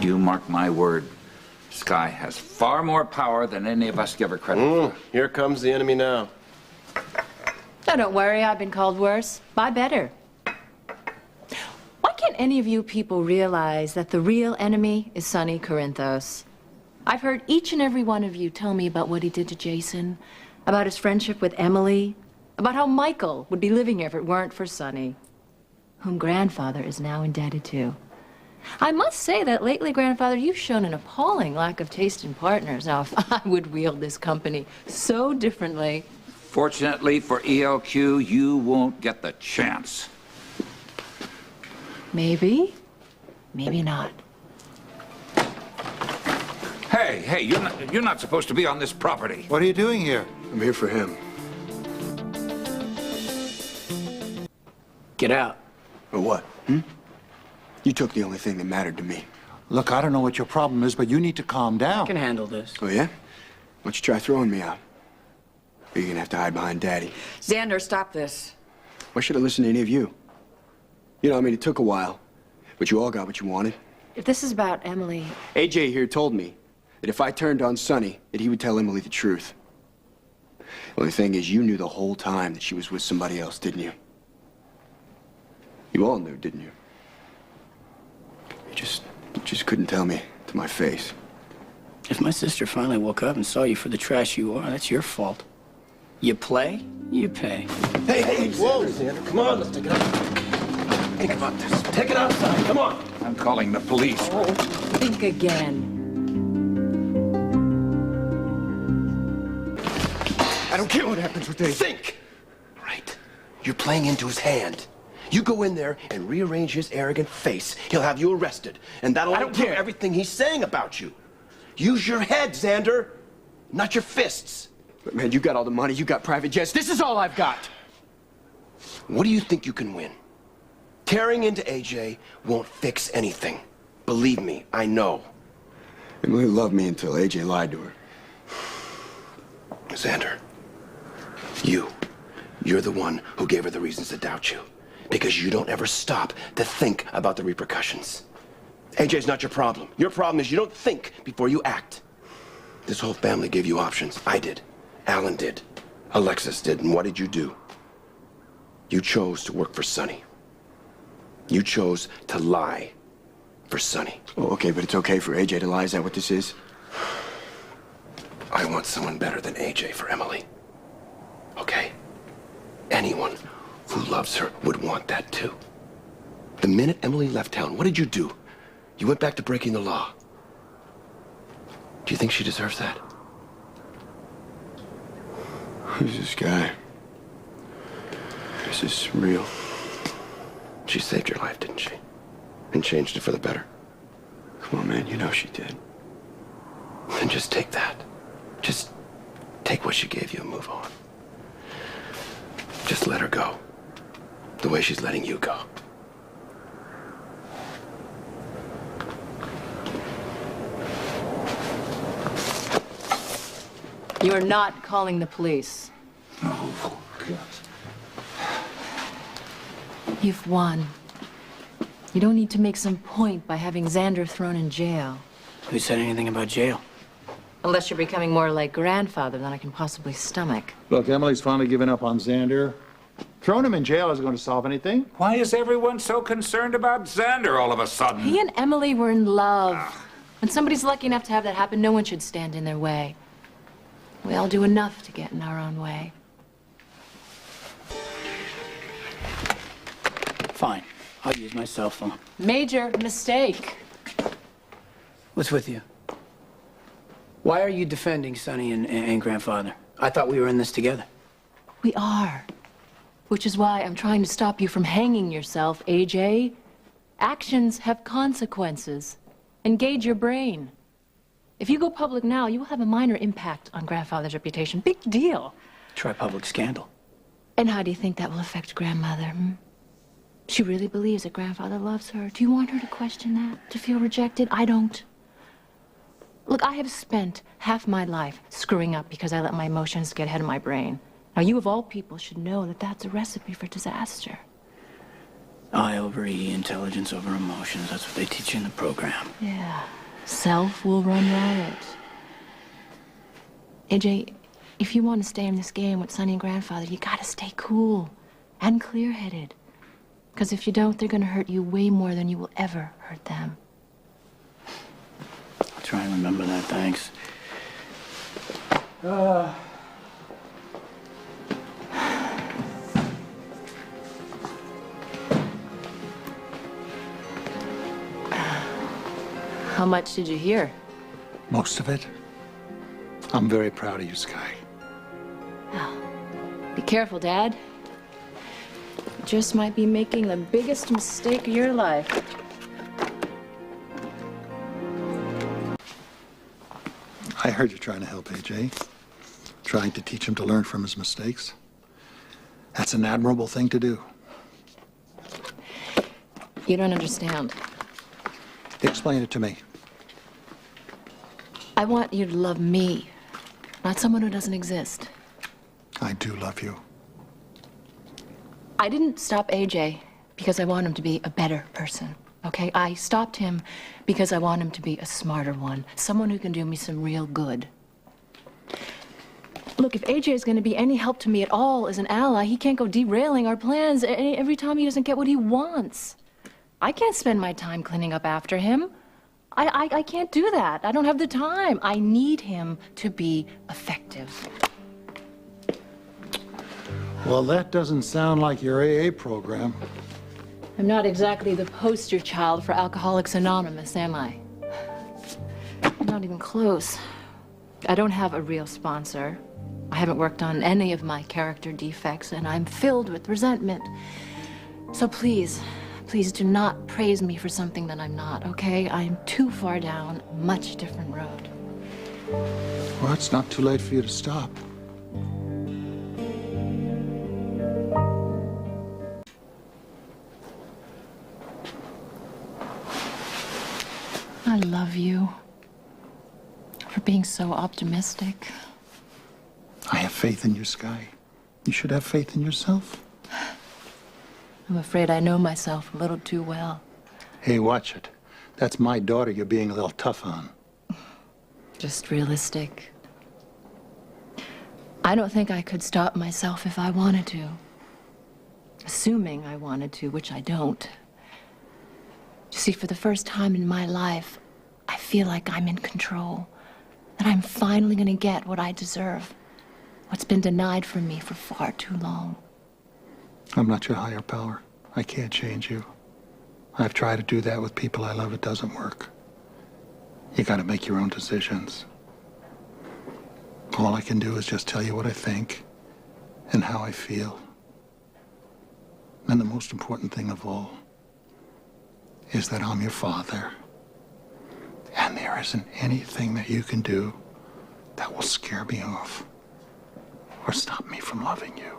You mark my word. Sky has far more power than any of us give her credit for. Here comes the enemy now. Oh, don't worry, I've been called worse. By better. Why can't any of you people realize that the real enemy is Sonny Corinthos? I've heard each and every one of you tell me about what he did to Jason, about his friendship with Emily, about how Michael would be living here if it weren't for Sonny, whom Grandfather is now indebted to. I must say that lately, Grandfather, you've shown an appalling lack of taste in partners. Now, if I would wield this company so differently... Fortunately for ELQ, you won't get the chance. Maybe. Maybe not. Hey, you're not supposed to be on this property. What are you doing here? I'm here for him. Get out. For what? You took the only thing that mattered to me. Look, I don't know what your problem is, but you need to calm down. I can handle this. Oh, yeah? Why don't you try throwing me out? Or you're gonna have to hide behind Daddy. Xander, stop this. Why should I listen to any of you? You know, I mean, it took a while, but you all got what you wanted. If this is about Emily... AJ here told me that if I turned on Sonny, that he would tell Emily the truth. The only thing is, you knew the whole time that she was with somebody else, didn't you? You all knew, didn't you? You just couldn't tell me to my face. If my sister finally woke up and saw you for the trash you are, that's your fault. You play, you pay. Hey, whoa! Xander, come on, let's take it out. Think about this. Take it outside, come on! I'm calling the police. Oh, think again. I don't care what happens with Dave. Think! Right. You're playing into his hand. You go in there and rearrange his arrogant face. He'll have you arrested. And that'll undo everything he's saying about you. Use your head, Xander. Not your fists. But man, you got all the money. You got private jets. This is all I've got. What do you think you can win? Tearing into AJ won't fix anything. Believe me, I know. Emily loved me until AJ lied to her. Xander, you're the one who gave her the reasons to doubt you. Because you don't ever stop to think about the repercussions. AJ's not your problem. Your problem is you don't think before you act. This whole family gave you options. I did. Alan did. Alexis did. And what did you do? You chose to work for Sonny. You chose to lie for Sonny. Oh, okay, but it's okay for AJ to lie. Is that what this is? I want someone better than AJ for Emily. Okay? Anyone who loves her would want that too. The minute Emily left town, what did you do? You went back to breaking the law. Do you think she deserves that? Who's this guy? Is this real? She saved your life, didn't she? And changed it for the better. Come on, man, you know she did. Then just take that. Just take what she gave you and move on. Just let her go. The way she's letting you go. You are not calling the police. Oh, God. You've won. You don't need to make some point by having Xander thrown in jail. Who said anything about jail? Unless you're becoming more like Grandfather than I can possibly stomach. Look, Emily's finally given up on Xander. Throwing him in jail isn't going to solve anything. Why is everyone so concerned about Xander all of a sudden? He and Emily were in love. When somebody's lucky enough to have that happen, no one should stand in their way. We all do enough to get in our own way. Fine. I'll use my cell phone. Major mistake. What's with you? Why are you defending Sonny and Grandfather? I thought we were in this together. We are. Which is why I'm trying to stop you from hanging yourself, AJ. Actions have consequences. Engage your brain. If you go public now, you will have a minor impact on Grandfather's reputation. Big deal. Try public scandal. And how do you think that will affect Grandmother? She really believes that Grandfather loves her. Do you want her to question that? To feel rejected? I don't. Look, I have spent half my life screwing up because I let my emotions get ahead of my brain. Now, you of all people should know that that's a recipe for disaster. I over E, intelligence over emotions. That's what they teach you in the program. Yeah. Self will run riot. AJ, if you want to stay in this game with Sonny and Grandfather, you gotta stay cool and clear-headed. Because if you don't, they're gonna hurt you way more than you will ever hurt them. I'll try and remember that, thanks. How much did you hear? Most of it. I'm very proud of you, Sky. Be careful, Dad. You just might be making the biggest mistake of your life. I heard you trying to help AJ. Trying to teach him to learn from his mistakes. That's an admirable thing to do. You don't understand. Explain it to me. I want you to love me, not someone who doesn't exist. I do love you. I didn't stop AJ because I want him to be a better person, okay? I stopped him because I want him to be a smarter one, someone who can do me some real good. Look, if AJ is going to be any help to me at all as an ally, he can't go derailing our plans every time he doesn't get what he wants. I can't spend my time cleaning up after him. I can't do that. I don't have the time. I need him to be effective. Well, that doesn't sound like your AA program. I'm not exactly the poster child for Alcoholics Anonymous, am I? I'm not even close. I don't have a real sponsor. I haven't worked on any of my character defects, and I'm filled with resentment. So please, please do not praise me for something that I'm not, okay? I'm too far down a much different road. Well, it's not too late for you to stop. I love you for being so optimistic. I have faith in you, Sky. You should have faith in yourself. I'm afraid I know myself a little too well. Hey, watch it. That's my daughter you're being a little tough on. Just realistic. I don't think I could stop myself if I wanted to. Assuming I wanted to, which I don't. You see, for the first time in my life, I feel like I'm in control. That I'm finally gonna get what I deserve. What's been denied from me for far too long. I'm not your higher power. I can't change you. I've tried to do that with people I love. It doesn't work. You gotta make your own decisions. All I can do is just tell you what I think and how I feel. And the most important thing of all is that I'm your father. And there isn't anything that you can do that will scare me off or stop me from loving you.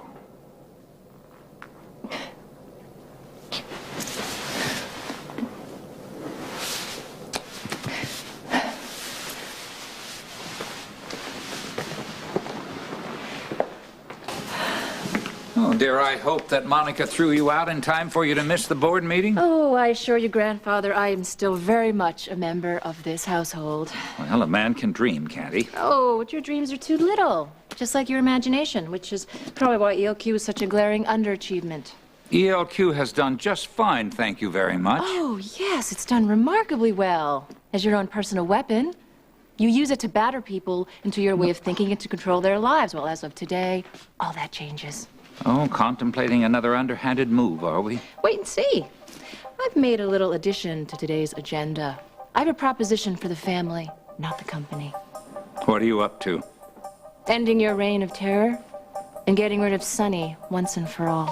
Oh, dear, I hope that Monica threw you out in time for you to miss the board meeting. Oh, I assure you, Grandfather, I am still very much a member of this household. Well, a man can dream, can't he? Oh, but your dreams are too little. Just like your imagination, which is probably why ELQ is such a glaring underachievement. ELQ has done just fine, thank you very much. Oh, yes, it's done remarkably well. As your own personal weapon. You use it to batter people into your way of thinking and to control their lives. Well, as of today, all that changes. Oh, contemplating another underhanded move, are we? Wait and see. I've made a little addition to today's agenda. I have a proposition for the family, not the company. What are you up to? Ending your reign of terror and getting rid of Sonny once and for all.